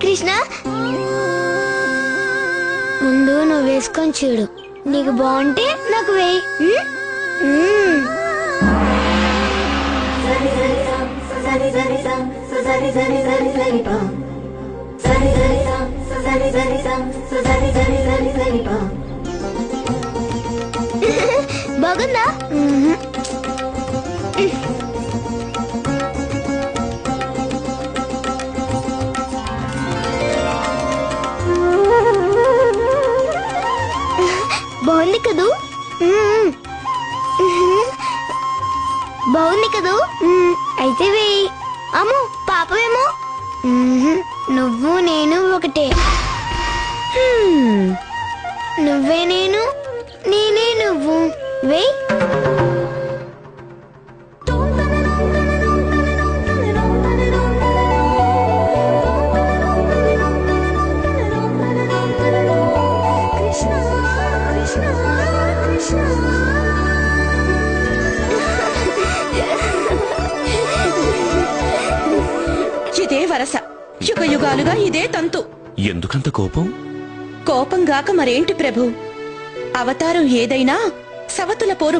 కృష్ణ ముందు నువ్వు వేసుకొని చూడు, నీకు బాగుంటే నాకు వేయి. బాగుందా? బాగుంది కదూ? బాగుంది కదూ? అయితే వేయి. అమ్మో పాపమేమో. నువ్వు నేను ఒకటే. నువ్వే నేను, నేనే నువ్వు. వేయి. ఇదే వరస, యుగ యుగాలుగా ఇదే తంతు. ఎందుకంత కోపం? కోపంగాక మరేంటి ప్రభు, అవతారం ఏదైనా సవతుల పోరు